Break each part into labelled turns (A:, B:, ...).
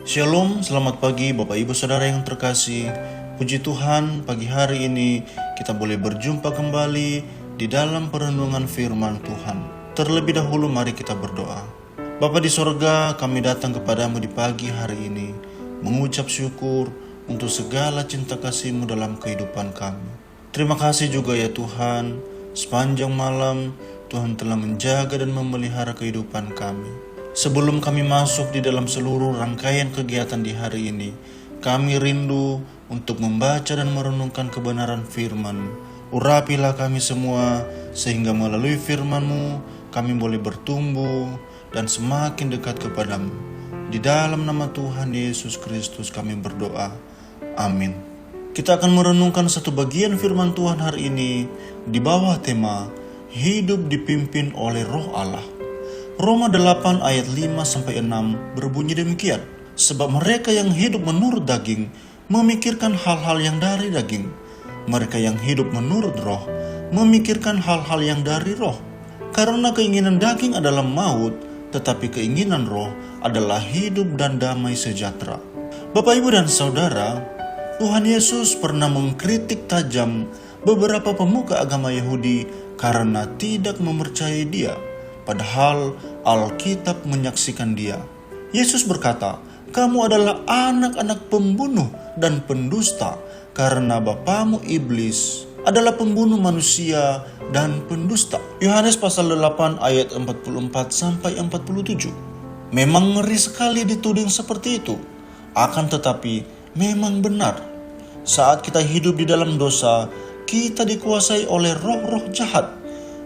A: Shalom, selamat pagi Bapak Ibu Saudara yang terkasih. Puji Tuhan, pagi hari ini kita boleh berjumpa kembali di dalam perenungan firman Tuhan. Terlebih dahulu mari kita berdoa. Bapa di sorga, kami datang kepadamu di pagi hari ini, mengucap syukur untuk segala cinta kasih-Mu dalam kehidupan kami. Terima kasih juga ya Tuhan, sepanjang malam Tuhan telah menjaga dan memelihara kehidupan kami. Sebelum kami masuk di dalam seluruh rangkaian kegiatan di hari ini, kami rindu untuk membaca dan merenungkan kebenaran firman. Urapilah kami semua, sehingga melalui firman-Mu, kami boleh bertumbuh dan semakin dekat kepadamu. Di dalam nama Tuhan Yesus Kristus kami berdoa. Amin. Kita akan merenungkan satu bagian firman Tuhan hari ini di bawah tema Hidup dipimpin oleh Roh Allah. Roma 8 ayat 5-6 berbunyi demikian. Sebab mereka yang hidup menurut daging memikirkan hal-hal yang dari daging. Mereka yang hidup menurut roh memikirkan hal-hal yang dari roh. Karena keinginan daging adalah maut, tetapi keinginan roh adalah hidup dan damai sejahtera. Bapak, Ibu, dan Saudara, Tuhan Yesus pernah mengkritik tajam beberapa pemuka agama Yahudi karena tidak mempercayai Dia. Padahal Alkitab menyaksikan Dia. Yesus berkata, "Kamu adalah anak-anak pembunuh dan pendusta, karena bapamu iblis adalah pembunuh manusia dan pendusta." Yohanes pasal 8 ayat 44-47. Memang ngeri sekali dituding seperti itu. Akan tetapi memang benar. Saat kita hidup di dalam dosa, kita dikuasai oleh roh-roh jahat.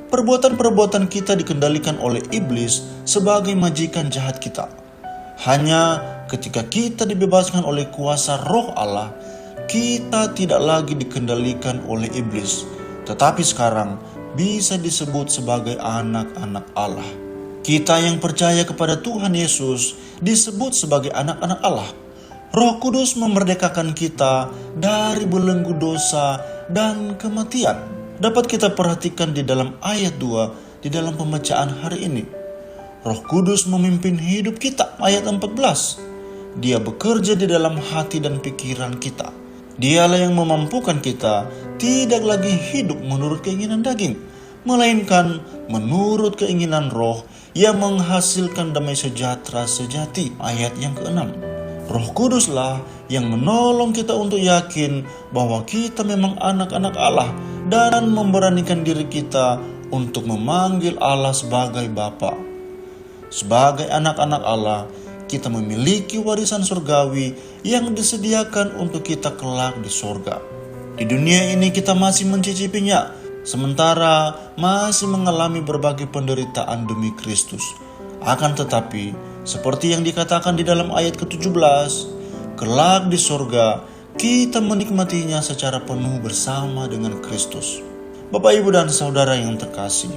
A: Perbuatan-perbuatan kita dikendalikan oleh iblis sebagai majikan jahat kita. Hanya ketika kita dibebaskan oleh kuasa Roh Allah, kita tidak lagi dikendalikan oleh iblis, tetapi sekarang bisa disebut sebagai anak-anak Allah. Kita yang percaya kepada Tuhan Yesus disebut sebagai anak-anak Allah. Roh Kudus memerdekakan kita dari belenggu dosa dan kematian. Dapat kita perhatikan di dalam ayat 2 di dalam pembacaan hari ini. Roh Kudus memimpin hidup kita, ayat 14. Dia bekerja di dalam hati dan pikiran kita. Dialah yang memampukan kita tidak lagi hidup menurut keinginan daging, melainkan menurut keinginan roh yang menghasilkan damai sejahtera sejati, ayat yang ke-6. Roh Kuduslah yang menolong kita untuk yakin bahwa kita memang anak-anak Allah dan memberanikan diri kita untuk memanggil Allah sebagai Bapa. Sebagai anak-anak Allah, kita memiliki warisan surgawi yang disediakan untuk kita kelak di surga. Di dunia ini kita masih mencicipinya, sementara masih mengalami berbagai penderitaan demi Kristus. Akan tetapi, seperti yang dikatakan di dalam ayat ke-17, kelak di surga kita menikmatinya secara penuh bersama dengan Kristus. Bapak, Ibu, dan Saudara yang terkasih,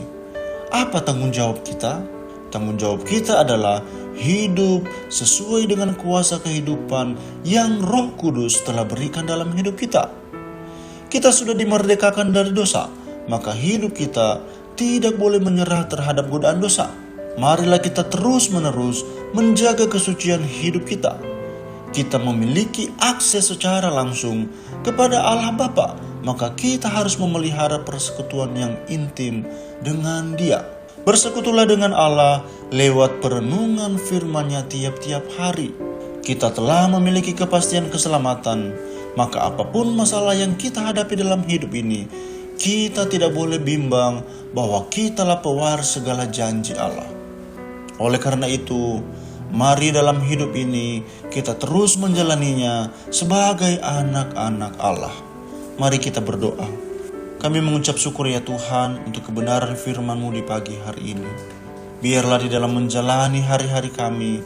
A: apa tanggung jawab kita? Tanggung jawab kita adalah hidup sesuai dengan kuasa kehidupan yang Roh Kudus telah berikan dalam hidup kita. Kita sudah dimerdekakan dari dosa, maka hidup kita tidak boleh menyerah terhadap godaan dosa. Marilah kita terus-menerus menjaga kesucian hidup kita. Kita memiliki akses secara langsung kepada Allah Bapa, maka kita harus memelihara persekutuan yang intim dengan Dia. Bersekutulah dengan Allah lewat perenungan firman-Nya tiap-tiap hari. Kita telah memiliki kepastian keselamatan, maka apapun masalah yang kita hadapi dalam hidup ini, kita tidak boleh bimbang bahwa kitalah pewaris segala janji Allah. Oleh karena itu, mari dalam hidup ini kita terus menjalaninya sebagai anak-anak Allah. Mari kita berdoa. Kami mengucap syukur ya Tuhan untuk kebenaran firman-Mu di pagi hari ini. Biarlah di dalam menjalani hari-hari kami,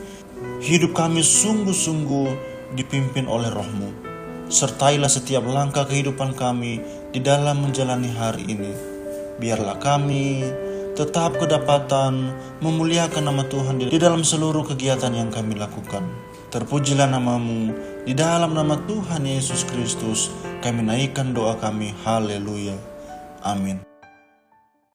A: hidup kami sungguh-sungguh dipimpin oleh Roh-Mu. Sertailah setiap langkah kehidupan kami di dalam menjalani hari ini. Biarlah kami tetap kedapatan memuliakan nama Tuhan di dalam seluruh kegiatan yang kami lakukan. Terpujilah nama-Mu, di dalam nama Tuhan Yesus Kristus kami naikkan doa kami. Haleluya. Amin.